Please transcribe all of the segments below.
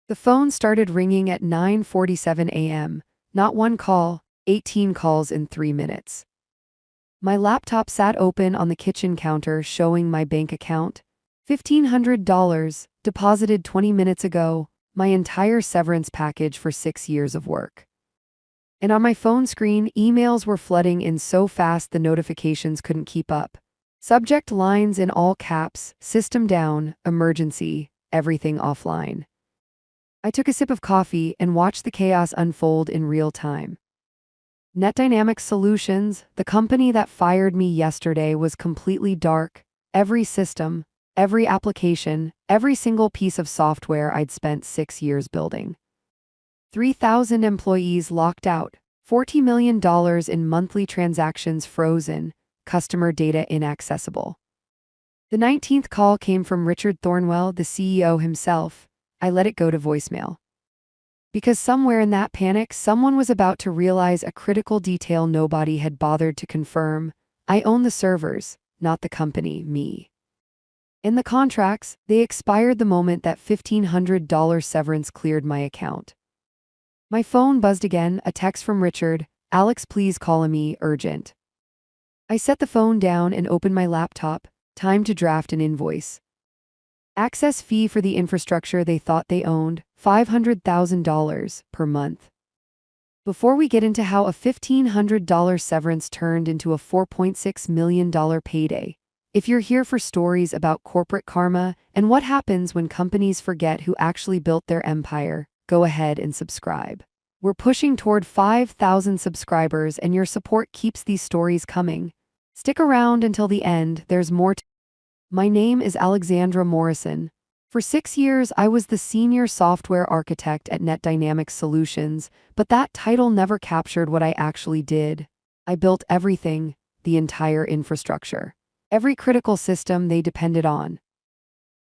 The phone started ringing at 9:47 a.m. Not one call, 18 calls in 3 minutes. My laptop sat open on the kitchen counter showing my bank account. $1,500, deposited 20 minutes ago, my entire severance package for 6 years of work. And on my phone screen, emails were flooding in so fast the notifications couldn't keep up. Subject lines in all caps, system down, emergency, everything offline. I took a sip of coffee and watched the chaos unfold in real time. NetDynamics Solutions, the company that fired me yesterday, was completely dark. Every system, every application, every single piece of software I'd spent 6 years building. 3,000 employees locked out, $40 million in monthly transactions frozen, customer data inaccessible. The 19th call came from Richard Thornwell, the CEO himself. I let it go to voicemail. Because somewhere in that panic, someone was about to realize a critical detail nobody had bothered to confirm. I own the servers, not the company, me. In the contracts, they expired the moment that $1,500 severance cleared my account. My phone buzzed again, a text from Richard. Alex, please call me, urgent. I set the phone down and opened my laptop. Time to draft an invoice. Access fee for the infrastructure they thought they owned, $500,000 per month. Before we get into how a $1,500 severance turned into a $4.6 million payday, if you're here for stories about corporate karma and what happens when companies forget who actually built their empire, go ahead and subscribe. We're pushing toward 5,000 subscribers and your support keeps these stories coming. Stick around until the end, there's more to. My name is Alexandra Morrison. For 6 years, I was the senior software architect at NetDynamics Solutions, but that title never captured what I actually did. I built everything, the entire infrastructure, every critical system they depended on.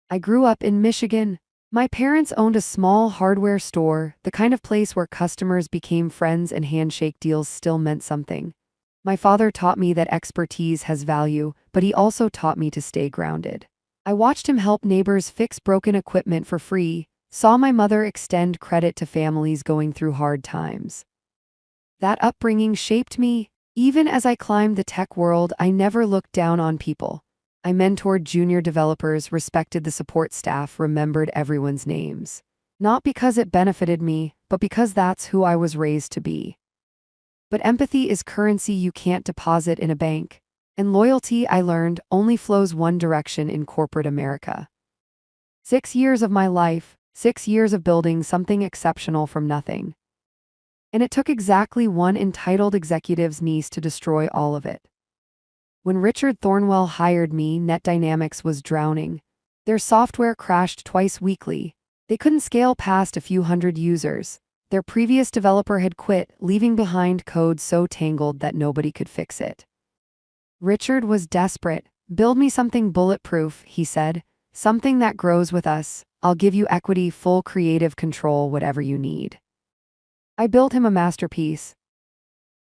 I grew up in Michigan. My parents owned a small hardware store, the kind of place where customers became friends and handshake deals still meant something. My father taught me that expertise has value, but he also taught me to stay grounded. I watched him help neighbors fix broken equipment for free, saw my mother extend credit to families going through hard times. That upbringing shaped me. Even as I climbed the tech world, I never looked down on people. I mentored junior developers, respected the support staff, remembered everyone's names. Not because it benefited me, but because that's who I was raised to be. But empathy is currency you can't deposit in a bank. And loyalty, I learned, only flows one direction in corporate America. 6 years of my life, 6 years of building something exceptional from nothing. And it took exactly one entitled executive's niece to destroy all of it. When Richard Thornwell hired me, NetDynamics was drowning. Their software crashed twice weekly. They couldn't scale past a few hundred users. Their previous developer had quit, leaving behind code so tangled that nobody could fix it. Richard was desperate. Build me something bulletproof, he said. Something that grows with us. I'll give you equity, full creative control, whatever you need. I built him a masterpiece.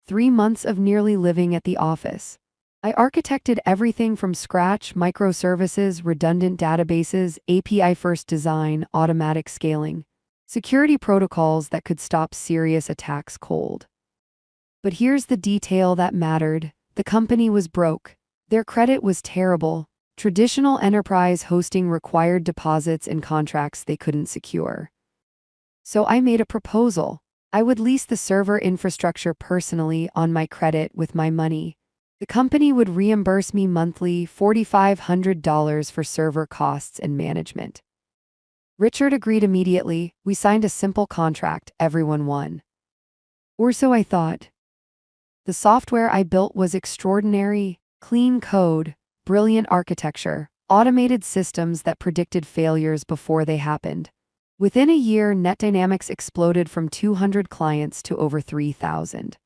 3 months of nearly living at the office. I architected everything from scratch: microservices, redundant databases, API-first design, automatic scaling, security protocols that could stop serious attacks cold. But here's the detail that mattered. The company was broke. Their credit was terrible. Traditional enterprise hosting required deposits and contracts they couldn't secure. So I made a proposal. I would lease the server infrastructure personally on my credit with my money. The company would reimburse me monthly $4,500 for server costs and management. Richard agreed immediately. We signed a simple contract. Everyone won. Or so I thought. The software I built was extraordinary: clean code, brilliant architecture, automated systems that predicted failures before they happened. Within a year, NetDynamics exploded from 200 clients to over 3,000.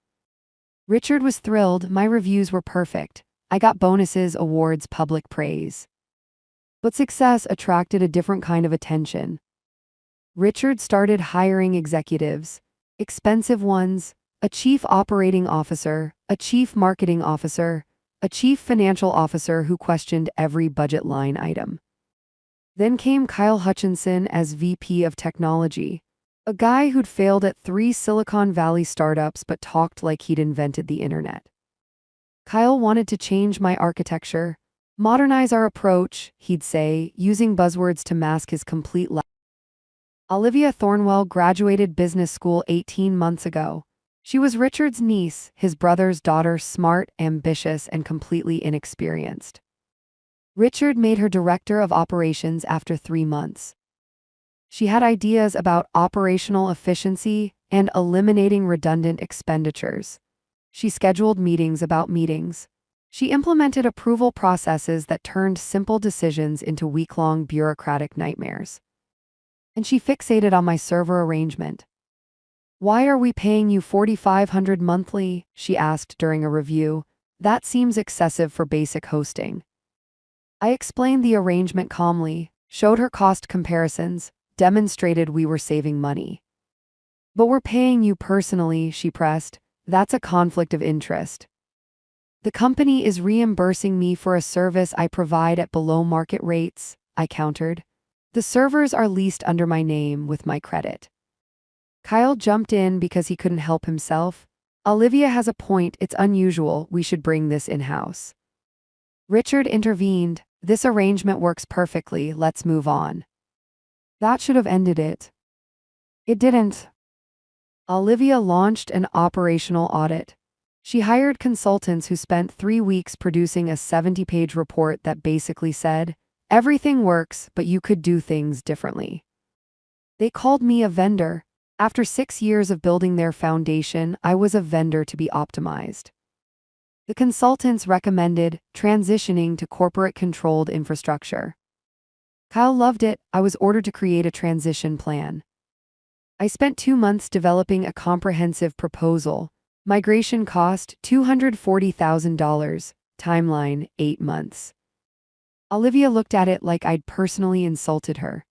Richard was thrilled. My reviews were perfect. I got bonuses, awards, public praise. But success attracted a different kind of attention. Richard started hiring executives, expensive ones, a chief operating officer, a chief marketing officer, a chief financial officer who questioned every budget line item. Then came Kyle Hutchinson as VP of Technology, a guy who'd failed at 3 Silicon Valley startups but talked like he'd invented the internet. Kyle wanted to change my architecture, modernize our approach, he'd say, using buzzwords to mask his complete lack. Olivia Thornwell graduated business school 18 months ago. She was Richard's niece, his brother's daughter, smart, ambitious, and completely inexperienced. Richard made her director of operations after 3 months. She had ideas about operational efficiency and eliminating redundant expenditures. She scheduled meetings about meetings. She implemented approval processes that turned simple decisions into week-long bureaucratic nightmares. And she fixated on my server arrangement. "Why are we paying you $4,500 monthly?" she asked during a review. "That seems excessive for basic hosting." I explained the arrangement calmly, showed her cost comparisons, demonstrated we were saving money. "But we're paying you personally," she pressed. "That's a conflict of interest." "The company is reimbursing me for a service I provide at below market rates," I countered. "The servers are leased under my name with my credit." Kyle jumped in because he couldn't help himself. "Olivia has a point, it's unusual, we should bring this in-house." Richard intervened. "This arrangement works perfectly, let's move on." That should have ended it. It didn't. Olivia launched an operational audit. She hired consultants who spent 3 weeks producing a 70-page report that basically said, "Everything works, but you could do things differently." They called me a vendor. After 6 years of building their foundation, I was a vendor to be optimized. The consultants recommended transitioning to corporate-controlled infrastructure. Kyle loved it. I was ordered to create a transition plan. I spent 2 months developing a comprehensive proposal. Migration cost $240,000. Timeline, 8 months. Olivia looked at it like I'd personally insulted her.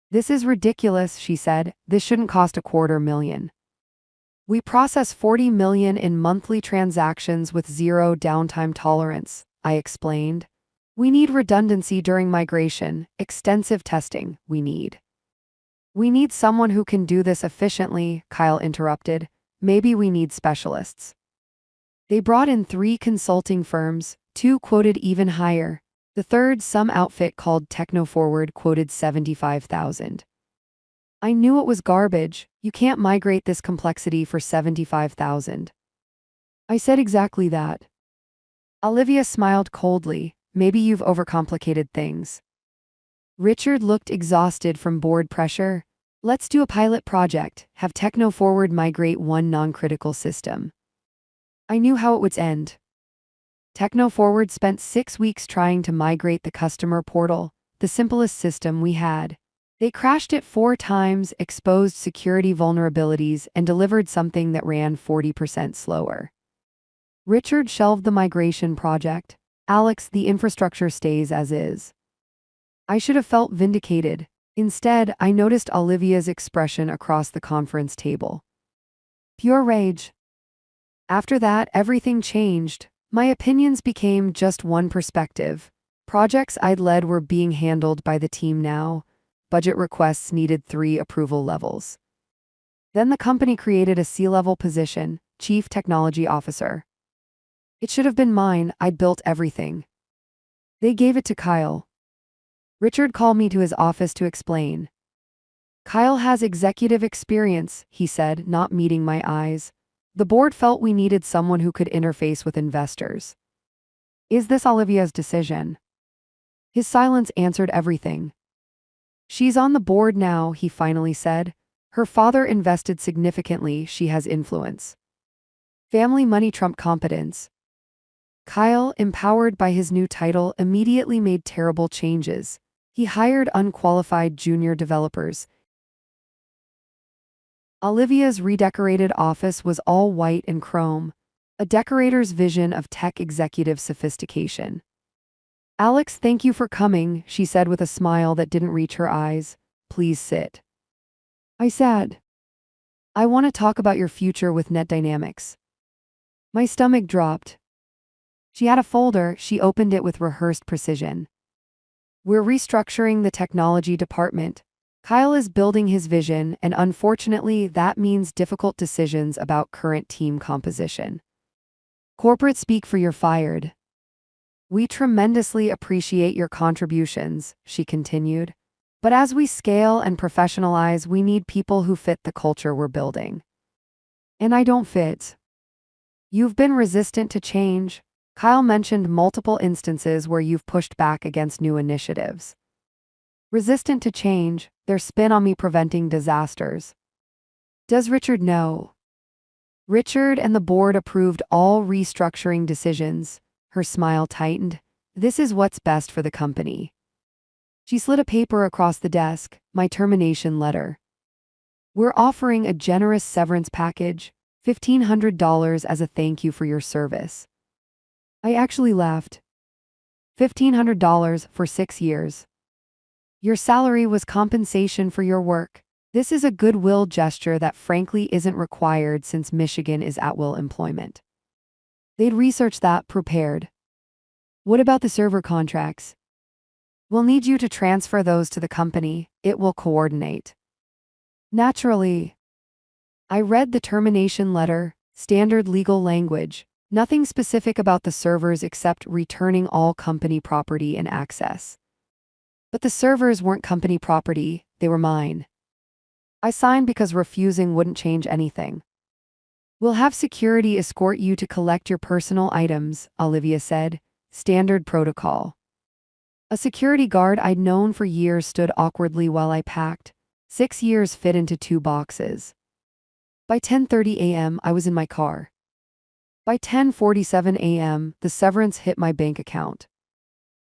"This is ridiculous," she said. "This shouldn't cost $250,000. We process 40 million in monthly transactions with zero downtime tolerance," I explained. "We need redundancy during migration, extensive testing, we need someone who can do this efficiently," Kyle interrupted. "Maybe we need specialists." They brought in 3 consulting firms, 2 quoted even higher. The third, some outfit called TechnoForward, quoted $75,000. I knew it was garbage. "You can't migrate this complexity for $75,000. I said exactly that. Olivia smiled coldly. "Maybe you've overcomplicated things." Richard looked exhausted from board pressure. "Let's do a pilot project, have TechnoForward migrate one non-critical system." I knew how it would end. TechnoForward spent 6 weeks trying to migrate the customer portal, the simplest system we had. They crashed it 4 times, exposed security vulnerabilities, and delivered something that ran 40% slower. Richard shelved the migration project. "Alex, the infrastructure stays as is." I should have felt vindicated. Instead, I noticed Olivia's expression across the conference table. Pure rage. After that, everything changed. My opinions became just one perspective. Projects I'd led were being handled by the team now. Budget requests needed 3 approval levels. Then the company created a C-level position, Chief Technology Officer. It should have been mine. I'd built everything. They gave it to Kyle. Richard called me to his office to explain. "Kyle has executive experience," he said, not meeting my eyes. "The board felt we needed someone who could interface with investors." "Is this Olivia's decision?" His silence answered everything. "She's on the board now," he finally said. "Her father invested significantly, she has influence. Family money trumped competence." Kyle, empowered by his new title, immediately made terrible changes. He hired unqualified junior developers. Olivia's redecorated office was all white and chrome, a decorator's vision of tech executive sophistication. "Alex, thank you for coming," she said with a smile that didn't reach her eyes. "Please sit." I sat. "I want to talk about your future with NetDynamics." My stomach dropped. She had a folder, she opened it with rehearsed precision. We're restructuring the technology department. Kyle is building his vision, and unfortunately, that means difficult decisions about current team composition. Corporate speak for you're fired. We tremendously appreciate your contributions, she continued. But as we scale and professionalize, we need people who fit the culture we're building. And I don't fit. You've been resistant to change. Kyle mentioned multiple instances where you've pushed back against new initiatives. Resistant to change, their spin on me preventing disasters. Does Richard know? Richard and the board approved all restructuring decisions. Her smile tightened. This is what's best for the company. She slid a paper across the desk, my termination letter. We're offering a generous severance package, $1,500 as a thank you for your service. I actually laughed. $1,500 for 6 years. Your salary was compensation for your work. This is a goodwill gesture that frankly isn't required since Michigan is at-will employment. They'd researched that, prepared. What about the server contracts? We'll need you to transfer those to the company. It will coordinate. Naturally. I read the termination letter, standard legal language, nothing specific about the servers except returning all company property and access. But the servers weren't company property, they were mine. I signed because refusing wouldn't change anything. We'll have security escort you to collect your personal items, Olivia said, standard protocol. A security guard I'd known for years stood awkwardly while I packed. 6 years fit into 2 boxes. By 10:30 a.m., I was in my car. By 10:47 a.m., the severance hit my bank account.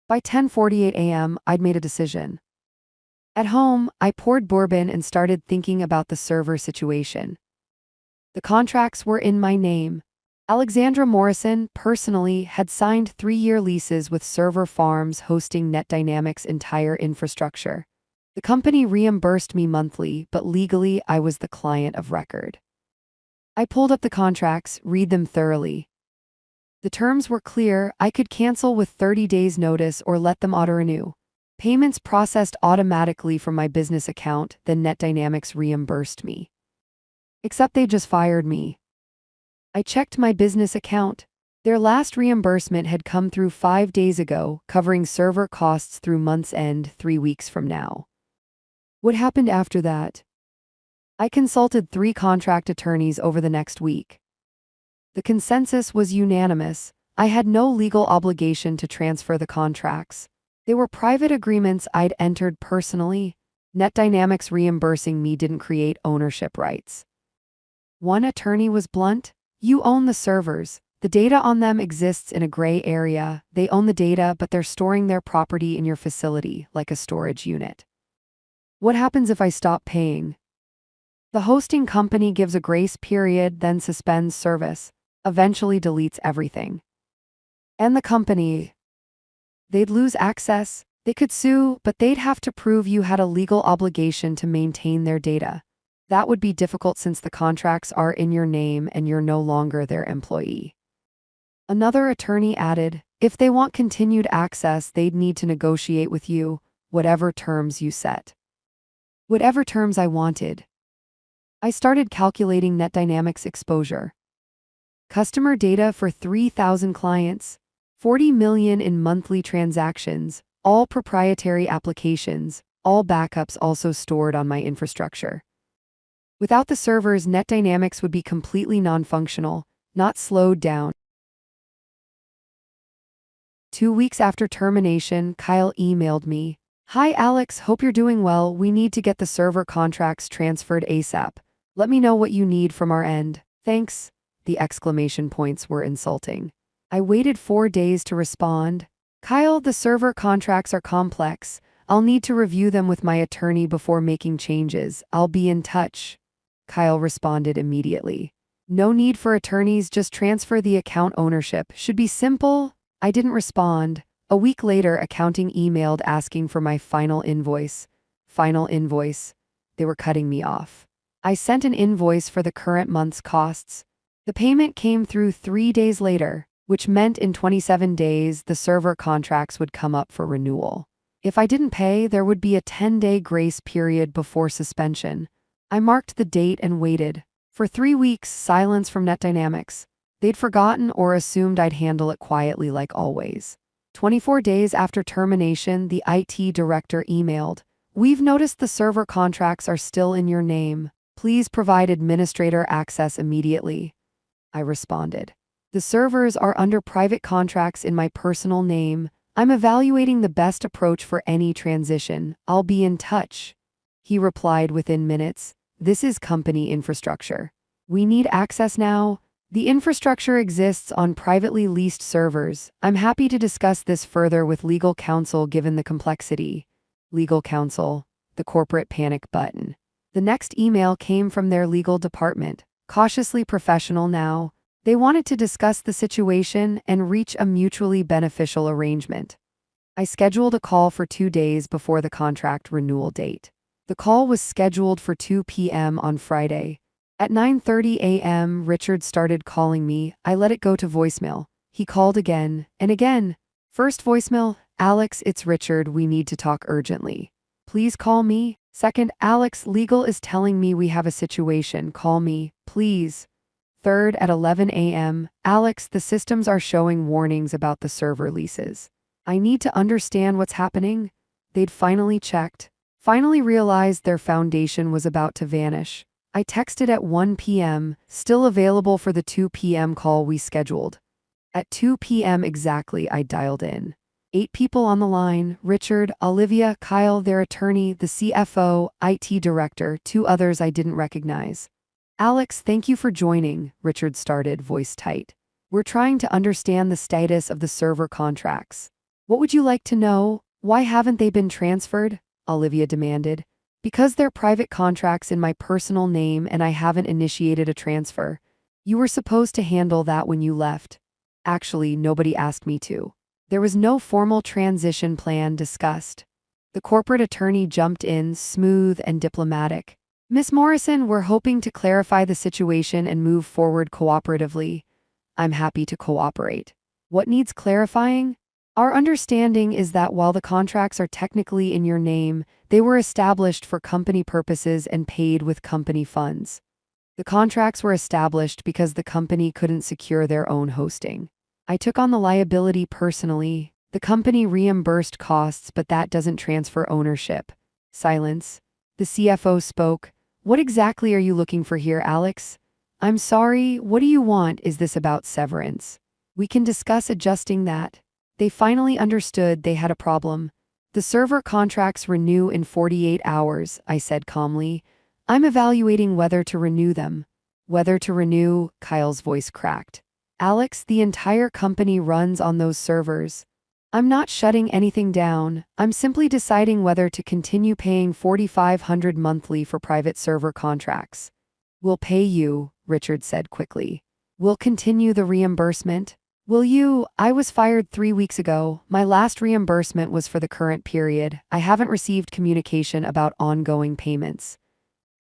By 10:48 a.m., I'd made a decision. At home, I poured bourbon and started thinking about the server situation. The contracts were in my name. Alexandra Morrison, personally, had signed 3-year leases with server farms hosting NetDynamics' entire infrastructure. The company reimbursed me monthly, but legally I was the client of record. I pulled up the contracts, read them thoroughly. The terms were clear. I could cancel with 30 days notice or let them auto-renew. Payments processed automatically from my business account, then NetDynamics reimbursed me. Except they just fired me. I checked my business account. Their last reimbursement had come through 5 days ago, covering server costs through month's end 3 weeks from now. What happened after that? I consulted 3 contract attorneys over the next week. The consensus was unanimous. I had no legal obligation to transfer the contracts. They were private agreements I'd entered personally. NetDynamics reimbursing me didn't create ownership rights. One attorney was blunt. You own the servers. The data on them exists in a gray area. They own the data, but they're storing their property in your facility, like a storage unit. What happens if I stop paying? The hosting company gives a grace period, then suspends service, eventually deletes everything. And the company, they'd lose access. They could sue, but they'd have to prove you had a legal obligation to maintain their data. That would be difficult since the contracts are in your name and you're no longer their employee. Another attorney added, if they want continued access, they'd need to negotiate with you, whatever terms you set. Whatever terms I wanted. I started calculating NetDynamics exposure. Customer data for 3,000 clients, 40 million in monthly transactions, all proprietary applications, all backups also stored on my infrastructure. Without the servers, NetDynamics would be completely non-functional, not slowed down. 2 weeks after termination, Kyle emailed me. Hi Alex, hope you're doing well. We need to get the server contracts transferred ASAP. Let me know what you need from our end. Thanks. The exclamation points were insulting. I waited 4 days to respond. Kyle, the server contracts are complex. I'll need to review them with my attorney before making changes. I'll be in touch. Kyle responded immediately. No need for attorneys, just transfer the account ownership. Should be simple. I didn't respond. A week later, accounting emailed asking for my final invoice. Final invoice. They were cutting me off. I sent an invoice for the current month's costs. The payment came through 3 days later, which meant in 27 days the server contracts would come up for renewal. If I didn't pay, there would be a 10-day grace period before suspension. I marked the date and waited. For 3 weeks, silence from NetDynamics. They'd forgotten or assumed I'd handle it quietly like always. 24 days after termination, the IT director emailed, "We've noticed the server contracts are still in your name. Please provide administrator access immediately." I responded, "The servers are under private contracts in my personal name. I'm evaluating the best approach for any transition. I'll be in touch." He replied within minutes, "This is company infrastructure. We need access now. The infrastructure exists on privately leased servers. I'm happy to discuss this further with legal counsel given the complexity." Legal counsel, the corporate panic button. The next email came from their legal department, cautiously professional now. They wanted to discuss the situation and reach a mutually beneficial arrangement. I scheduled a call for 2 days before the contract renewal date. The call was scheduled for 2 p.m. on Friday. At 9:30 a.m., Richard started calling me. I let it go to voicemail. He called again and again. First voicemail, "Alex, it's Richard. We need to talk urgently. Please call me." Second, "Alex, legal is telling me we have a situation. Call me, please." Third, at 11 a.m., "Alex, the systems are showing warnings about the server leases. I need to understand what's happening." They'd finally checked, finally realized their foundation was about to vanish. I texted at 1 p.m., "Still available for the 2 p.m. call we scheduled." At 2 p.m. exactly, I dialed in. 8 people on the line: Richard, Olivia, Kyle, their attorney, the CFO, IT director, 2 others I didn't recognize. "Alex, thank you for joining," Richard started, voice tight. "We're trying to understand the status of the server contracts." "What would you like to know? Why haven't they been transferred?" Olivia demanded. "Because they're private contracts in my personal name and I haven't initiated a transfer. You were supposed to handle that when you left." "Actually, nobody asked me to. There was no formal transition plan discussed." The corporate attorney jumped in, smooth and diplomatic. "Miss Morrison, we're hoping to clarify the situation and move forward cooperatively." "I'm happy to cooperate. What needs clarifying?" "Our understanding is that while the contracts are technically in your name, they were established for company purposes and paid with company funds. The contracts were established because the company couldn't secure their own hosting. I took on the liability personally. The company reimbursed costs, but that doesn't transfer ownership." Silence. The CFO spoke. "What exactly are you looking for here, Alex?" "I'm sorry, what do you want? Is this about severance?" "We can discuss adjusting that." They finally understood they had a problem. "The server contracts renew in 48 hours, I said calmly. "I'm evaluating whether to renew them." "Whether to renew?" Kyle's voice cracked. "Alex, the entire company runs on those servers. I'm not shutting anything down. I'm simply deciding whether to continue paying $4,500 monthly for private server contracts." "We'll pay you," Richard said quickly. "We'll continue the reimbursement." "Will you? I was fired 3 weeks ago. My last reimbursement was for the current period. I haven't received communication about ongoing payments."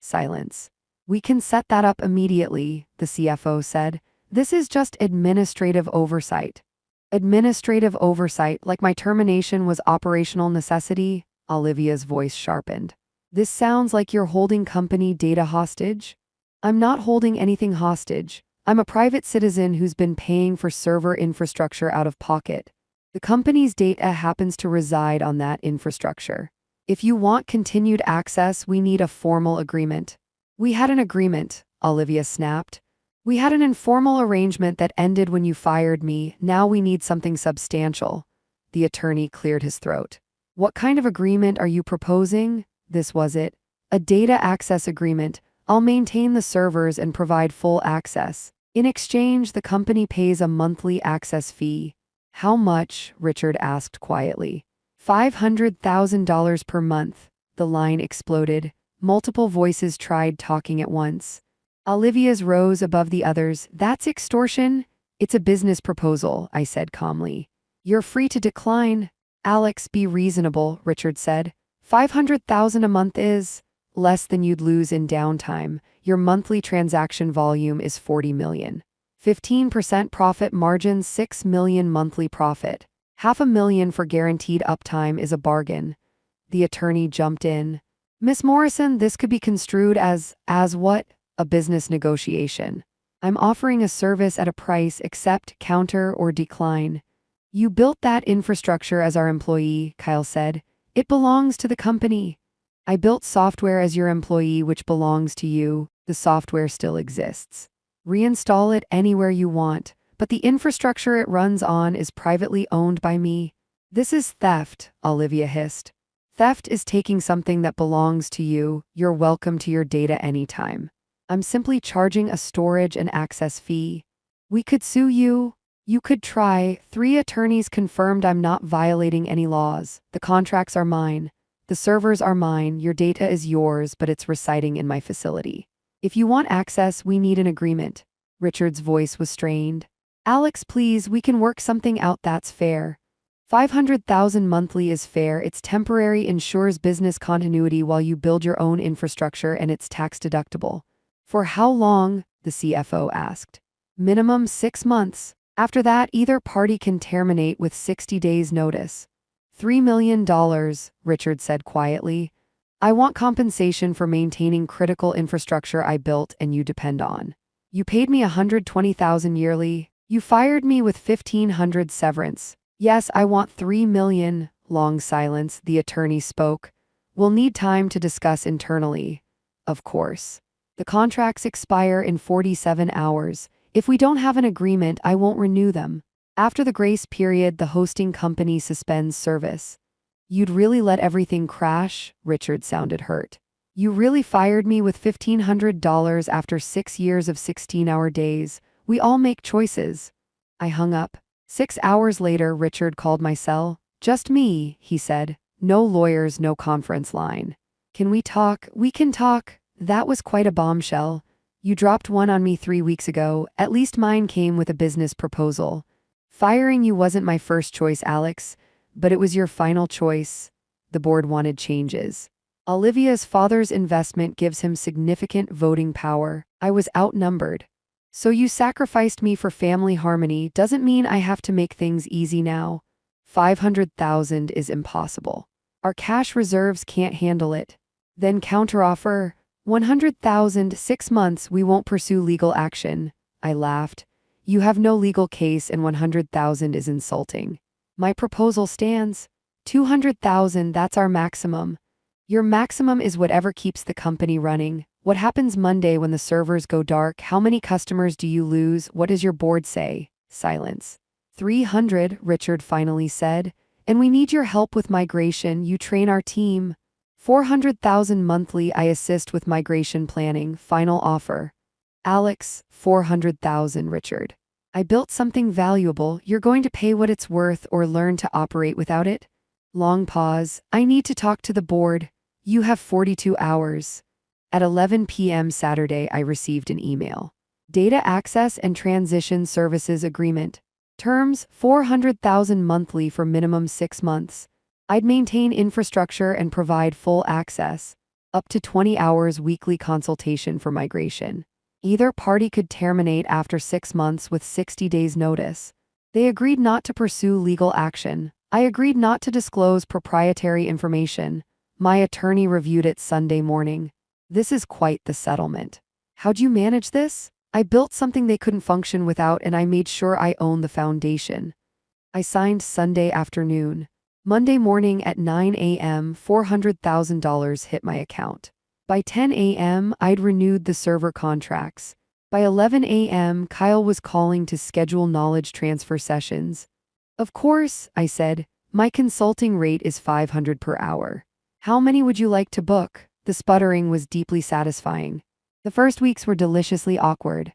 Silence. "We can set that up immediately," the CFO said. "This is just administrative oversight." "Administrative oversight, like my termination was operational necessity?" Olivia's voice sharpened. "This sounds like you're holding company data hostage." "I'm not holding anything hostage. I'm a private citizen who's been paying for server infrastructure out of pocket. The company's data happens to reside on that infrastructure. If you want continued access, we need a formal agreement." "We had an agreement," Olivia snapped. "We had an informal arrangement that ended when you fired me. Now we need something substantial." The attorney cleared his throat. "What kind of agreement are you proposing?" This was it. "A data access agreement. I'll maintain the servers and provide full access. In exchange, the company pays a monthly access fee." "How much?" Richard asked quietly. $500,000 per month. The line exploded. Multiple voices tried talking at once. Olivia's rose above the others. "That's extortion." "It's a business proposal," I said calmly. "You're free to decline." "Alex, be reasonable," Richard said. $500,000 a month is less than you'd lose in downtime. Your monthly transaction volume is 40 million. 15% profit margin, 6 million monthly profit. $500,000 for guaranteed uptime is a bargain. The attorney jumped in. Miss Morrison, this could be construed as what? A business negotiation. I'm offering a service at a price, accept, counter, or decline. You built that infrastructure as our employee, Kyle said. It belongs to the company. I built software as your employee, which belongs to you. The software still exists. Reinstall it anywhere you want, but the infrastructure it runs on is privately owned by me. This is theft, Olivia hissed. Theft is taking something that belongs to you. You're welcome to your data anytime. I'm simply charging a storage and access fee. We could sue you. You could try. 3 attorneys confirmed I'm not violating any laws. The contracts are mine. The servers are mine. Your data is yours, but it's residing in my facility. If you want access, we need an agreement. Richard's voice was strained. Alex, please, we can work something out that's fair. $500,000 monthly is fair. It's temporary, ensures business continuity while you build your own infrastructure, and it's tax deductible. For how long? The CFO asked. Minimum 6 months. After that, either party can terminate with 60 days notice. $3 million, Richard said quietly. I want compensation for maintaining critical infrastructure I built and you depend on. You paid me $120,000 yearly. You fired me with $1,500 severance. Yes, I want $3 million. Long silence, the attorney spoke. We'll need time to discuss internally. Of course. The contracts expire in 47 hours. If we don't have an agreement, I won't renew them. After the grace period, the hosting company suspends service. You'd really let everything crash? Richard sounded hurt. You really fired me with $1,500 after 6 years of 16-hour days. We all make choices. I hung up. 6 hours later, Richard called my cell. Just me, he said. No lawyers, no conference line. Can we talk? We can talk. That was quite a bombshell. You dropped one on me 3 weeks ago. At least mine came with a business proposal. Firing you wasn't my first choice, Alex, but it was your final choice. The board wanted changes. Olivia's father's investment gives him significant voting power. I was outnumbered. So you sacrificed me for family harmony doesn't mean I have to make things easy now. $500,000 is impossible. Our cash reserves can't handle it. Then counteroffer. $100,000, 6 months, we won't pursue legal action. I laughed. You have no legal case and $100,000 is insulting. My proposal stands. $200,000, that's our maximum. Your maximum is whatever keeps the company running. What happens Monday when the servers go dark? How many customers do you lose? What does your board say? Silence. 300, Richard finally said. And we need your help with migration. You train our team. $400,000 monthly, I assist with migration planning. Final offer. Alex, $400,000, Richard. I built something valuable. You're going to pay what it's worth or learn to operate without it? Long pause. I need to talk to the board. You have 42 hours. At 11 p.m. Saturday, I received an email. Data Access and Transition Services Agreement. Terms, $400,000 monthly for minimum 6 months. I'd maintain infrastructure and provide full access. Up to 20 hours weekly consultation for migration. Either party could terminate after 6 months with 60 days notice. They agreed not to pursue legal action. I agreed not to disclose proprietary information. My attorney reviewed it Sunday morning. This is quite the settlement. How'd you manage this? I built something they couldn't function without, and I made sure I own the foundation. I signed Sunday afternoon. Monday morning at 9 a.m., $400,000 hit my account. By 10 a.m., I'd renewed the server contracts. By 11 a.m., Kyle was calling to schedule knowledge transfer sessions. Of course, I said, my consulting rate is $500 per hour. How many would you like to book? The sputtering was deeply satisfying. The first weeks were deliciously awkward.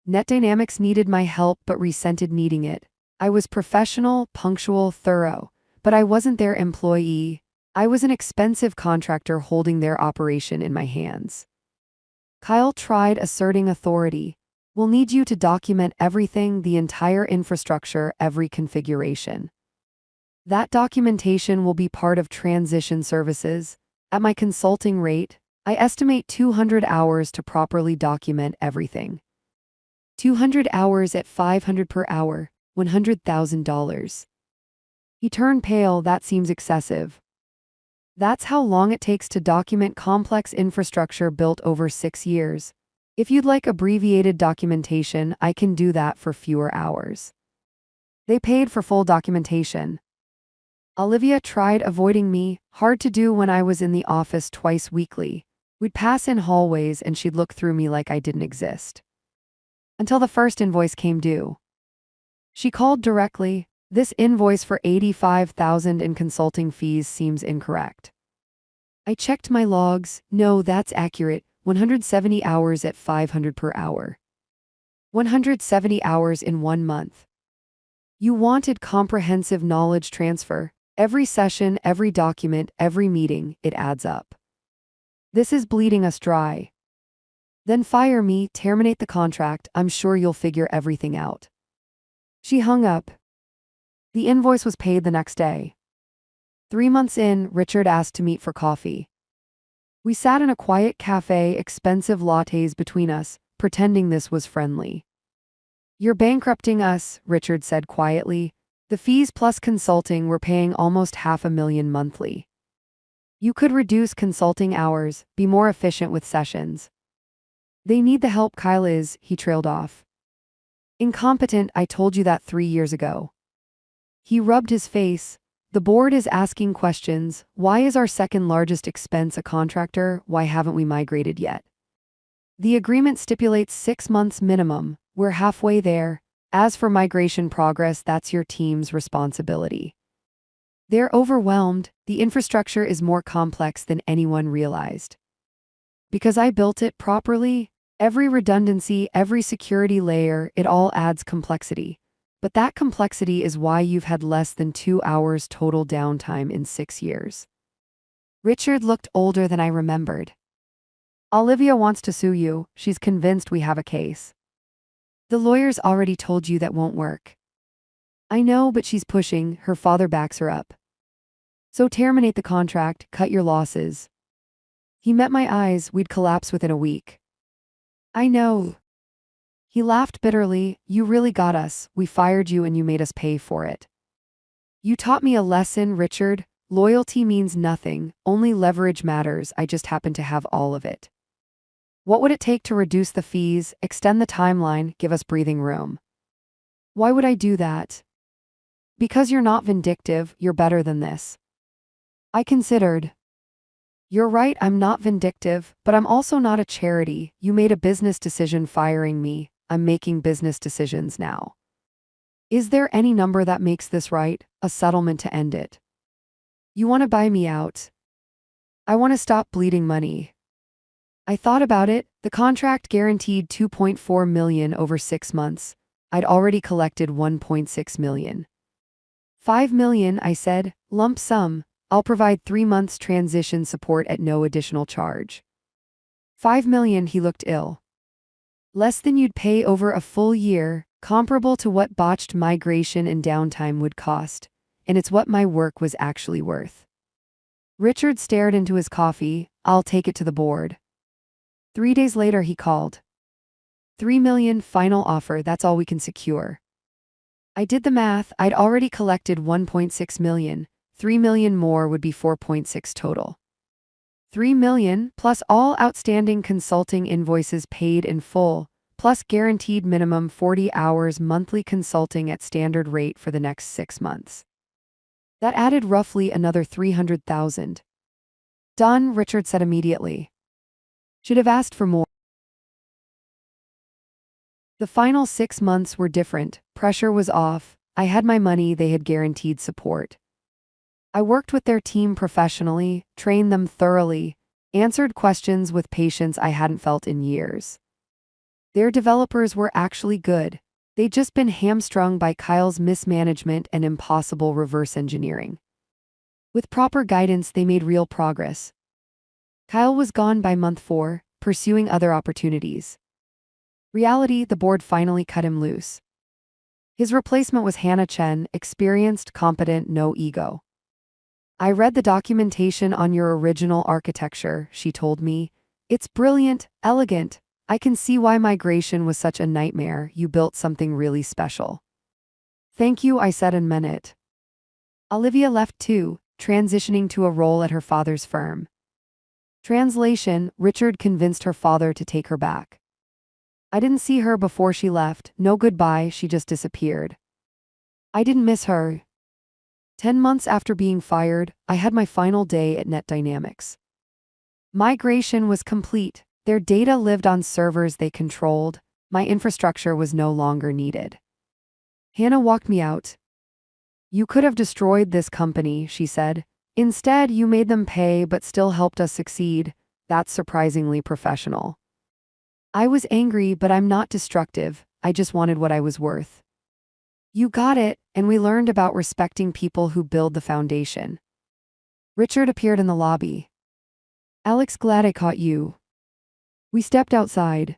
NetDynamics needed my help but resented needing it. I was professional, punctual, thorough. But I wasn't their employee. I was an expensive contractor holding their operation in my hands. Kyle tried asserting authority. We'll need you to document everything, the entire infrastructure, every configuration. That documentation will be part of transition services. At my consulting rate, I estimate 200 hours to properly document everything. 200 hours at $500 per hour, $100,000. He turned pale. That seems excessive. That's how long it takes to document complex infrastructure built over 6 years. If you'd like abbreviated documentation, I can do that for fewer hours. They paid for full documentation. Olivia tried avoiding me, hard to do when I was in the office twice weekly. We'd pass in hallways and she'd look through me like I didn't exist. Until the first invoice came due. She called directly. This invoice for $85,000 in consulting fees seems incorrect. I checked my logs. No, that's accurate. 170 hours at $500 per hour. 170 hours in 1 month. You wanted comprehensive knowledge transfer. Every session, every document, every meeting, it adds up. This is bleeding us dry. Then fire me, terminate the contract. I'm sure you'll figure everything out. She hung up. The invoice was paid the next day. 3 months in, Richard asked to meet for coffee. We sat in a quiet cafe, expensive lattes between us, pretending this was friendly. You're bankrupting us, Richard said quietly. The fees plus consulting were paying almost $500,000 monthly. You could reduce consulting hours, be more efficient with sessions. They need the help. Kyle is, he trailed off. Incompetent, I told you that 3 years ago. He rubbed his face. The board is asking questions. Why is our second largest expense a contractor? Why haven't we migrated yet? The agreement stipulates 6 months minimum. We're halfway there. As for migration progress, that's your team's responsibility. They're overwhelmed. The infrastructure is more complex than anyone realized. Because I built it properly, every redundancy, every security layer, it all adds complexity. But that complexity is why you've had less than 2 hours total downtime in 6 years. Richard looked older than I remembered. Olivia wants to sue you. She's convinced we have a case. The lawyers already told you that won't work. I know, but she's pushing. Her father backs her up. So terminate the contract, cut your losses. He met my eyes. We'd collapse within a week. I know. He laughed bitterly. You really got us. We fired you and you made us pay for it. You taught me a lesson, Richard. Loyalty means nothing. Only leverage matters. I just happen to have all of it. What would it take to reduce the fees, extend the timeline, give us breathing room? Why would I do that? Because you're not vindictive, you're better than this. I considered. You're right, I'm not vindictive, but I'm also not a charity. You made a business decision firing me. I'm making business decisions now. Is there any number that makes this right? A settlement to end it. You want to buy me out? I want to stop bleeding money. I thought about it. The contract guaranteed $2.4 million over 6 months. I'd already collected $1.6 million. $5 million, I said, lump sum. I'll provide 3 months transition support at no additional charge. $5 million, he looked ill. Less than you'd pay over a full year, comparable to what botched migration and downtime would cost, and it's what my work was actually worth. Richard stared into his coffee. I'll take it to the board. 3 days later he called. $3 million final offer, that's all we can secure. I did the math. I'd already collected $1.6 million. $3 million more would be $4.6 total. $3 million plus all outstanding consulting invoices paid in full, plus guaranteed minimum 40 hours monthly consulting at standard rate for the next 6 months. That added roughly another $300,000. Done, Richard said immediately. Should have asked for more. The final 6 months were different. Pressure was off. I had my money. They had guaranteed support. I worked with their team professionally, trained them thoroughly, answered questions with patience I hadn't felt in years. Their developers were actually good. They'd just been hamstrung by Kyle's mismanagement and impossible reverse engineering. With proper guidance, they made real progress. Kyle was gone by month 4, pursuing other opportunities. Reality, the board finally cut him loose. His replacement was Hannah Chen, experienced, competent, no ego. I read the documentation on your original architecture, she told me. It's brilliant, elegant. I can see why migration was such a nightmare. You built something really special. Thank you, I said and meant it. Olivia left too, transitioning to a role at her father's firm. Translation: Richard convinced her father to take her back. I didn't see her before she left, no goodbye, she just disappeared. I didn't miss her. 10 months after being fired, I had my final day at Net Dynamics. Migration was complete. Their data lived on servers they controlled. My infrastructure was no longer needed. Hannah walked me out. You could have destroyed this company, she said. Instead, you made them pay but still helped us succeed. That's surprisingly professional. I was angry, but I'm not destructive. I just wanted what I was worth. You got it, and we learned about respecting people who build the foundation. Richard appeared in the lobby. Alex, glad I caught you. We stepped outside.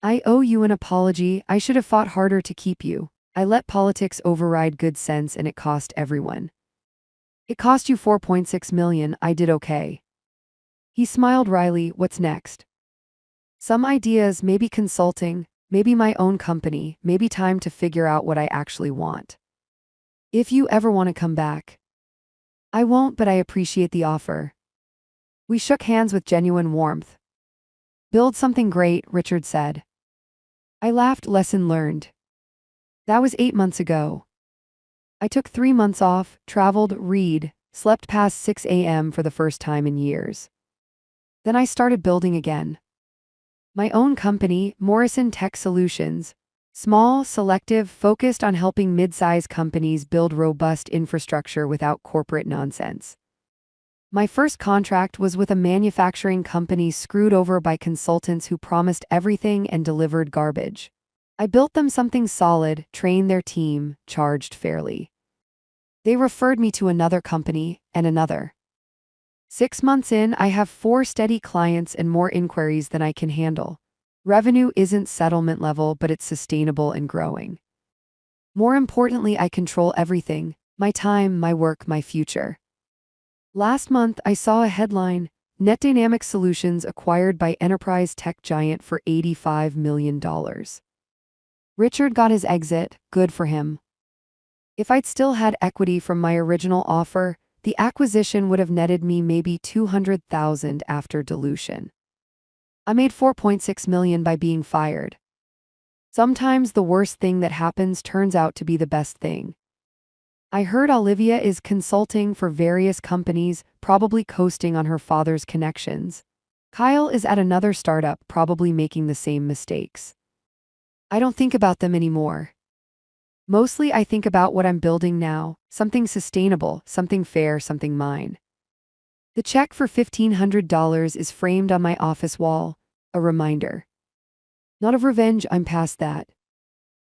I owe you an apology. I should have fought harder to keep you. I let politics override good sense and it cost everyone. It cost you $4.6 million. I did okay. He smiled wryly. What's next? Some ideas, maybe consulting, maybe my own company, maybe time to figure out what I actually want. If you ever want to come back. I won't, but I appreciate the offer. We shook hands with genuine warmth. Build something great, Richard said. I laughed. Lesson learned. That was 8 months ago. I took 3 months off, traveled, read, slept past 6 a.m. for the first time in years. Then I started building again. My own company, Morrison Tech Solutions. Small, selective, focused on helping mid-size companies build robust infrastructure without corporate nonsense. My first contract was with a manufacturing company screwed over by consultants who promised everything and delivered garbage. I built them something solid, trained their team, charged fairly. They referred me to another company, and another. 6 months in, I have 4 steady clients and more inquiries than I can handle. Revenue isn't settlement level, but it's sustainable and growing. More importantly, I control everything: my time, my work, my future. Last month, I saw a headline: Net Dynamics Solutions acquired by enterprise tech giant for $85 million. Richard got his exit, good for him. If I'd still had equity from my original offer, the acquisition would have netted me maybe $200,000 after dilution. I made $4.6 million by being fired. Sometimes the worst thing that happens turns out to be the best thing. I heard Olivia is consulting for various companies, probably coasting on her father's connections. Kyle is at another startup, probably making the same mistakes. I don't think about them anymore. Mostly I think about what I'm building now, something sustainable, something fair, something mine. The check for $1,500 is framed on my office wall, a reminder. Not of revenge, I'm past that.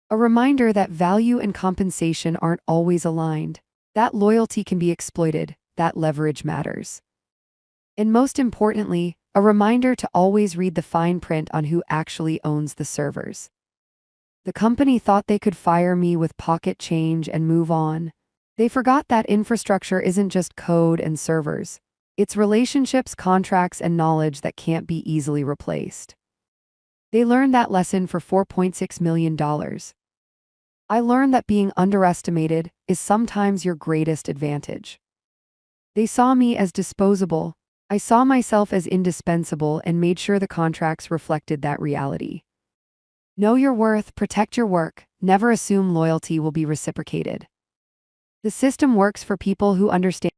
A reminder that value and compensation aren't always aligned, that loyalty can be exploited, that leverage matters. And most importantly, a reminder to always read the fine print on who actually owns the servers. The company thought they could fire me with pocket change and move on. They forgot that infrastructure isn't just code and servers. It's relationships, contracts, and knowledge that can't be easily replaced. They learned that lesson for $4.6 million. I learned that being underestimated is sometimes your greatest advantage. They saw me as disposable. I saw myself as indispensable and made sure the contracts reflected that reality. Know your worth, protect your work, never assume loyalty will be reciprocated. The system works for people who understand